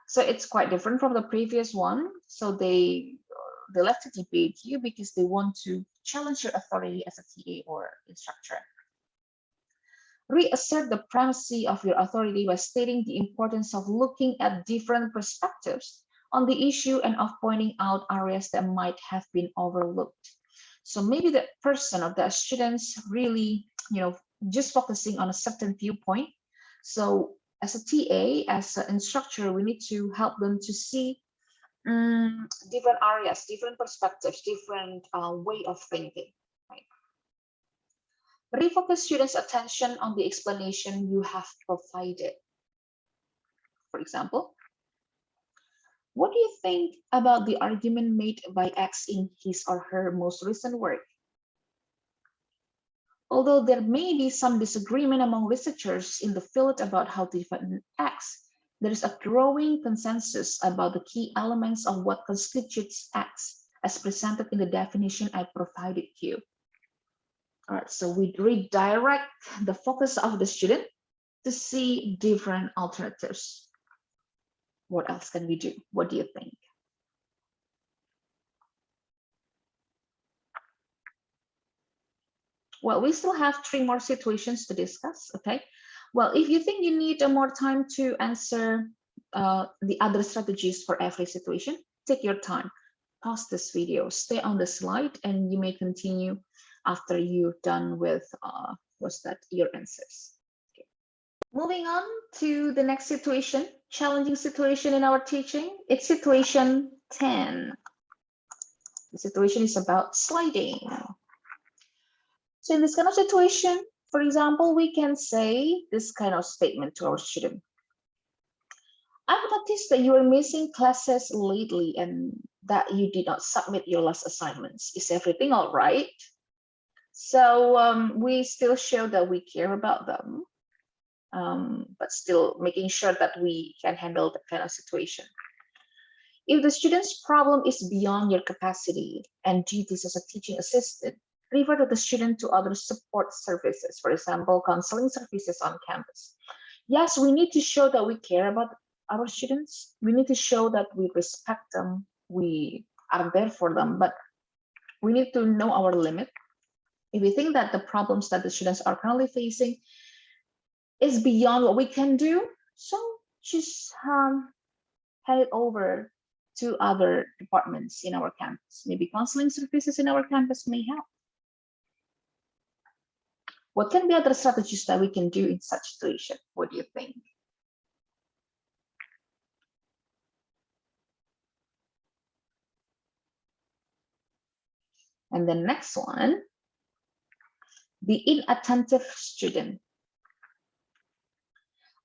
So it's quite different from the previous one. So they like to debate you because they want to challenge your authority as a TA or instructor. Reassert the primacy of your authority by stating the importance of looking at different perspectives on the issue and of pointing out areas that might have been overlooked. So maybe the person or the students really, just focusing on a certain viewpoint. So as a TA, as an instructor, we need to help them to see different areas, different perspectives, different way of thinking. Right? Refocus students' attention on the explanation you have provided. For example, what do you think about the argument made by X in his or her most recent work? Although there may be some disagreement among researchers in the field about how to define X, there is a growing consensus about the key elements of what constitutes X, as presented in the definition I provided you. All right, so we redirect the focus of the student to see different alternatives. What else can we do? What do you think? Well, we still have 3 more situations to discuss, okay? Well, if you think you need more time to answer the other strategies for every situation, take your time. Pause this video, stay on the slide, and you may continue after you're done with your answers. Okay. Moving on to the next situation, challenging situation in our teaching. It's situation 10. The situation is about sliding. So in this kind of situation, for example, we can say this kind of statement to our student. I've noticed that you are missing classes lately and that you did not submit your last assignments. Is everything all right? So we still show that we care about them. but still making sure that we can handle that kind of situation. If the student's problem is beyond your capacity and duties as a teaching assistant, refer to the student to other support services, for example, counseling services on campus. Yes, we need to show that we care about our students. We need to show that we respect them. We are there for them, but we need to know our limit. If we think that the problems that the students are currently facing is beyond what we can do, so just hand it over to other departments in our campus. Maybe counseling services in our campus may help. What can be other strategies that we can do in such situation? What do you think? And the next one, the inattentive student.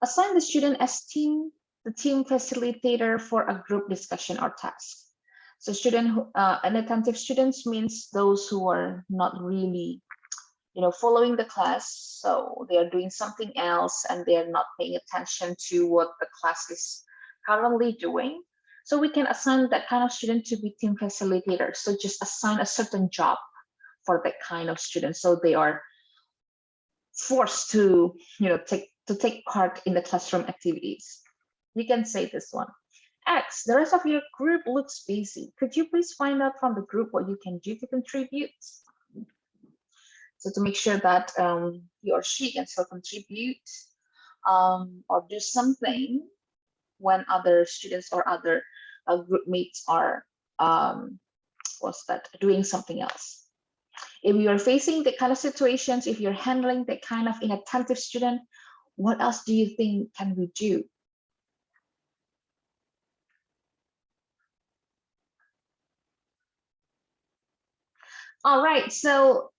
Assign the student as the team facilitator for a group discussion or task. So inattentive students means those who are not really, following the class. So they are doing something else and they are not paying attention to what the class is currently doing. So we can assign that kind of student to be team facilitator. So just assign a certain job for that kind of student. So they are forced to, take part in the classroom activities. You can say this one. X, the rest of your group looks busy. Could you please find out from the group what you can do to contribute? So to make sure that he or she can still contribute or do something when other students or other group mates are doing something else. If you're facing the kind of situations, if you're handling the kind of inattentive student, what else do you think can we do? All right, so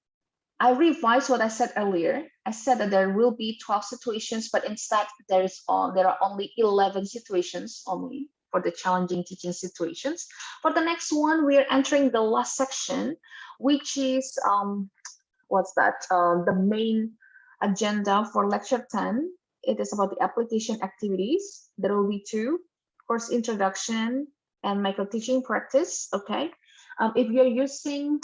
I revised what I said earlier. I said that there will be 12 situations, but instead there are only 11 situations only for the challenging teaching situations. For the next one, we are entering the last section, which is the main agenda for lecture 10. It is about the application activities. There will be 2, course introduction and micro teaching practice. Okay. If you're using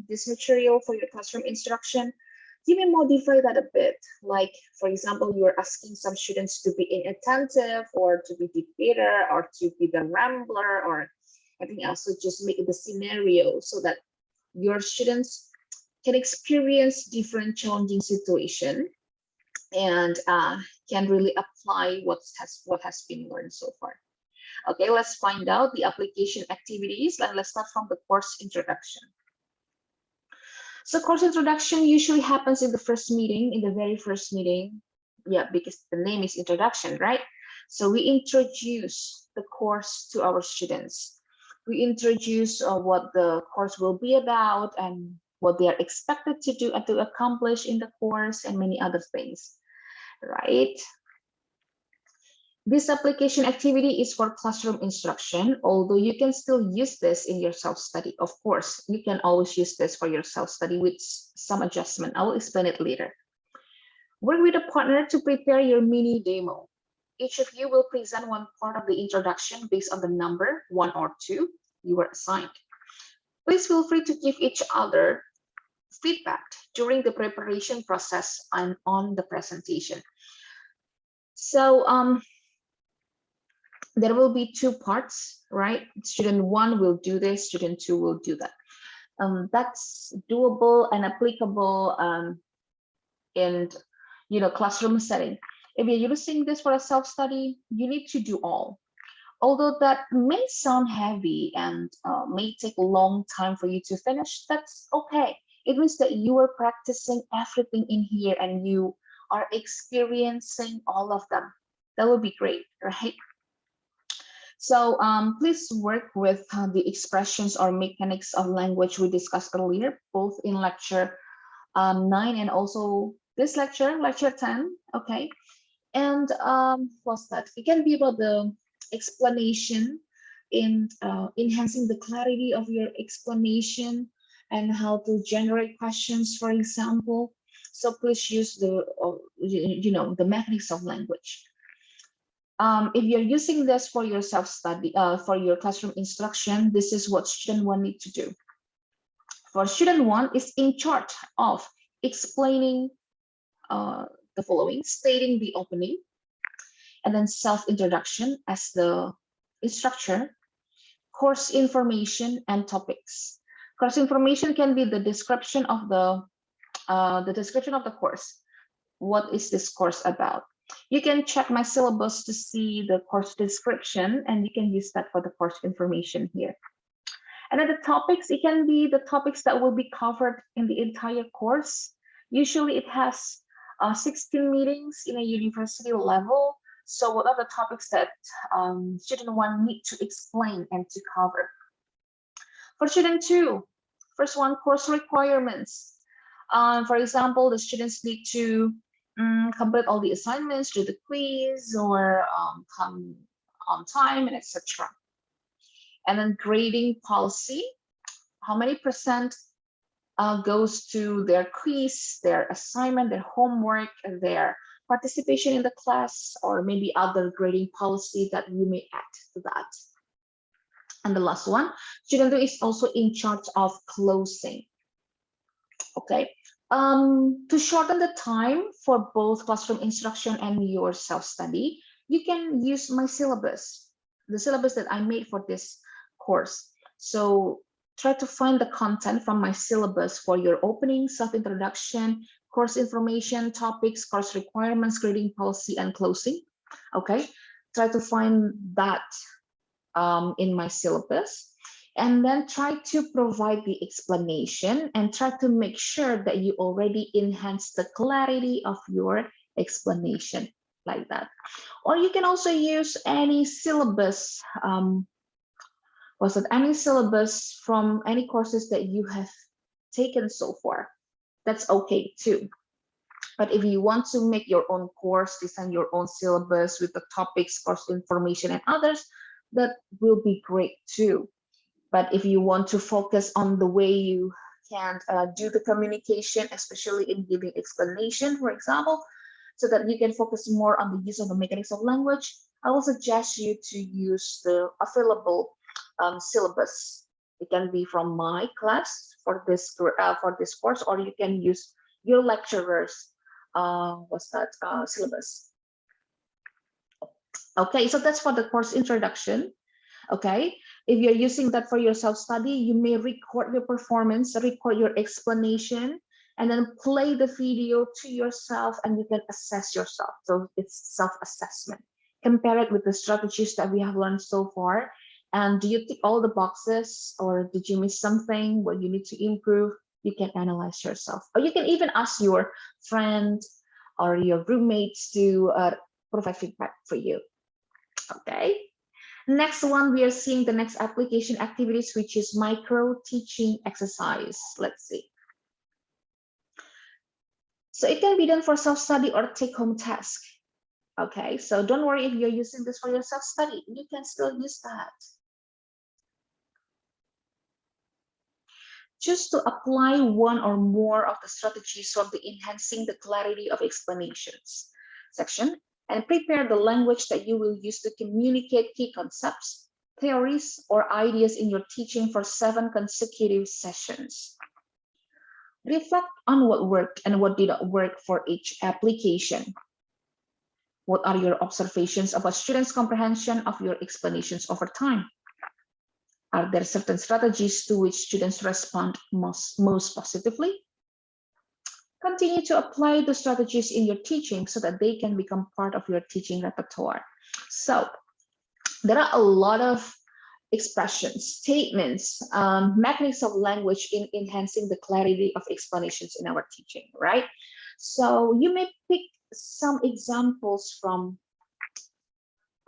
this material for your classroom instruction, you may modify that a bit. Like, for example, you're asking some students to be inattentive or to be debater or to be the rambler or anything else. So just make the scenario so that your students can experience different challenging situation and can really apply what has been learned so far. Okay, let's find out the application activities, and let's start from the course introduction. So course introduction usually happens in the very first meeting. Yeah, because the name is introduction, right? So we introduce the course to our students. We introduce what the course will be about and what they are expected to do and to accomplish in the course and many other things, right? This application activity is for classroom instruction, although you can still use this in your self-study. Of course, you can always use this for your self-study with some adjustment. I will explain it later. Work with a partner to prepare your mini demo. Each of you will present one part of the introduction based on the number 1 or 2 you were assigned. Please feel free to give each other feedback during the preparation process and on the presentation. So there will be 2 parts, right? Student 1 will do this, student 2 will do that. That's doable and applicable in classroom setting. If you're using this for a self-study, you need to do all. Although that may sound heavy and may take a long time for you to finish, that's okay. It means that you are practicing everything in here and you are experiencing all of them. That would be great, right? So please work with the expressions or mechanics of language we discussed earlier, both in lecture 9 and also this lecture 10, okay? And what's that? It can be about the explanation and enhancing the clarity of your explanation and how to generate questions, for example. So please use the, the mechanics of language. If you're using this for your self-study, for your classroom instruction, this is what student one need to do. For student one is in charge of explaining the following, stating the opening, and then self-introduction as the instructor, course information and topics. Course information can be the description of the course. What is this course about? You can check my syllabus to see the course description, and you can use that for the course information here. And then the topics, it can be the topics that will be covered in the entire course. Usually it has 16 meetings in a university level. So what are the topics that student one need to explain and to cover? For student two, first one, course requirements. For example, the students need to complete all the assignments, do the quiz, or come on time, and etc. And then grading policy, how many percent goes to their quiz, their assignment, their homework, and their participation in the class, or maybe other grading policy that you may add to that. And the last one, student two is also in charge of closing. Okay. To shorten the time for both classroom instruction and your self-study, you can use my syllabus, the syllabus that I made for this course. So try to find the content from my syllabus for your opening, self-introduction, course information, topics, course requirements, grading policy, and closing. Okay, try to find that in my syllabus. And then try to provide the explanation and try to make sure that you already enhance the clarity of your explanation like that. Or you can also use any syllabus, any syllabus from any courses that you have taken so far. That's okay too. But if you want to make your own course, design your own syllabus with the topics, course information, and others, that will be great too. But if you want to focus on the way you can do the communication, especially in giving explanation, for example, so that you can focus more on the use of the mechanics of language, I will suggest you to use the available syllabus. It can be from my class for this course, or you can use your lecturer's syllabus. Okay, so that's for the course introduction. Okay, if you're using that for your self-study, you may record your performance, record your explanation, and then play the video to yourself, and you can assess yourself. So it's self-assessment. Compare it with the strategies that we have learned so far. And do you tick all the boxes, or did you miss something? What you need to improve? You can analyze yourself. Or you can even ask your friend or your roommates to provide feedback for you. Okay. Next one, we are seeing the next application activities, which is micro teaching exercise. Let's see. So it can be done for self-study or take-home task. Okay, so don't worry if you're using this for your self-study, you can still use that. Choose to apply one or more of the strategies from the enhancing the clarity of explanations section, and prepare the language that you will use to communicate key concepts, theories, or ideas in your teaching for 7 consecutive sessions. Reflect on what worked and what did not work for each application. What are your observations about students' comprehension of your explanations over time? Are there certain strategies to which students respond most positively? Continue to apply the strategies in your teaching so that they can become part of your teaching repertoire. So there are a lot of expressions, statements, mechanics of language in enhancing the clarity of explanations in our teaching, right? So you may pick some examples from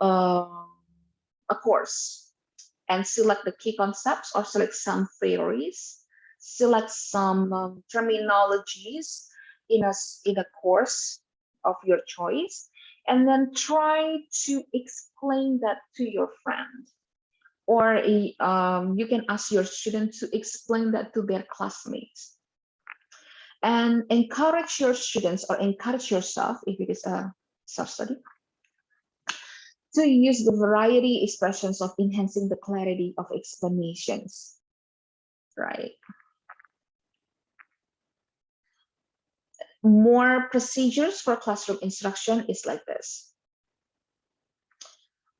a course and select the key concepts, or select some theories, select some terminologies in a course of your choice, and then try to explain that to your friend. Or you can ask your student to explain that to their classmates. And encourage your students or encourage yourself, if it is a self-study, to use the variety expressions of enhancing the clarity of explanations, right? More procedures for classroom instruction is like this.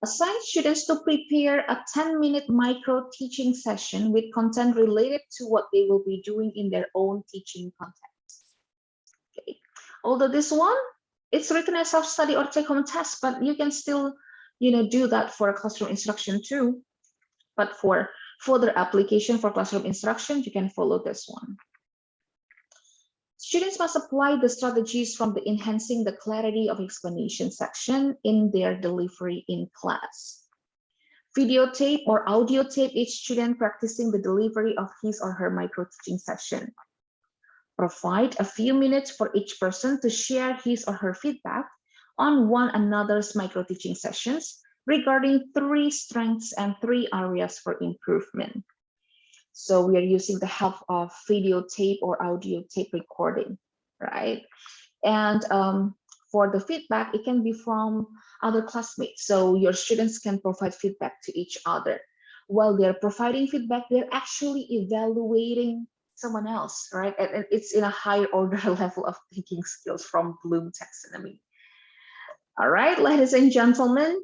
Assign students to prepare a 10-minute micro teaching session with content related to what they will be doing in their own teaching context. Okay. Although this one, it's written as self-study or take-home test, but you can still, do that for classroom instruction too. But for further application for classroom instruction, you can follow this one. Students must apply the strategies from the enhancing the clarity of explanation section in their delivery in class. Videotape or audio tape each student practicing the delivery of his or her micro teaching session. Provide a few minutes for each person to share his or her feedback on one another's micro teaching sessions regarding 3 strengths and 3 areas for improvement. So we are using the help of videotape or audio tape recording, right? And for the feedback, it can be from other classmates. So your students can provide feedback to each other. While they're providing feedback, they're actually evaluating someone else, right? And it's in a higher order level of thinking skills from Bloom taxonomy. All right, ladies and gentlemen,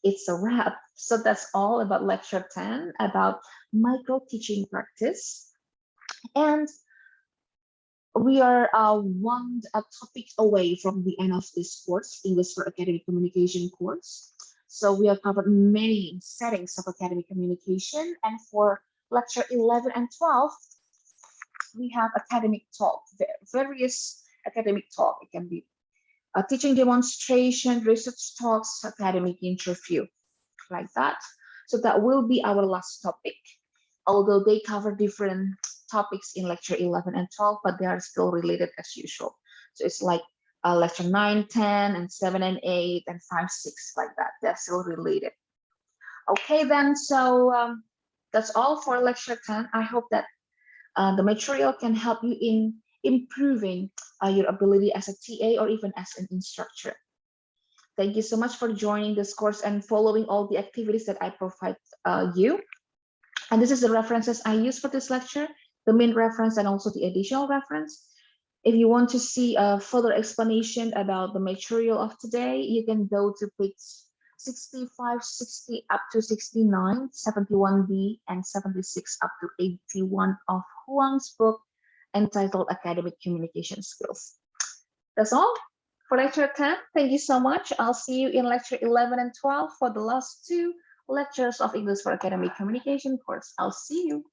it's a wrap. So that's all about lecture 10 about micro teaching practice. And we are one topic away from the end of this course, English for Academic Communication course. So we have covered many settings of academic communication. And for lecture 11 and 12, we have academic talk, various academic talk. It can be a teaching demonstration, research talks, academic interview, like that. So that will be our last topic, although they cover different topics in lecture 11 and 12, but they are still related as usual. So it's like lecture 9, 10, and 7 and 8, and 5, 6, like that. They're still related. Okay, then, so that's all for lecture 10. I hope that the material can help you in improving your ability as a TA or even as an instructor. Thank you so much for joining this course and following all the activities that I provide you. And this is the references I use for this lecture, the main reference and also the additional reference. If you want to see a further explanation about the material of today, you can go to page 65, 60 up to 69, 71b, and 76 up to 81 of Huang's book entitled Academic Communication Skills. That's all for lecture 10. Thank you so much. I'll see you in lecture 11 and 12 for the last 2 lectures of English for Academic Communication course. I'll see you.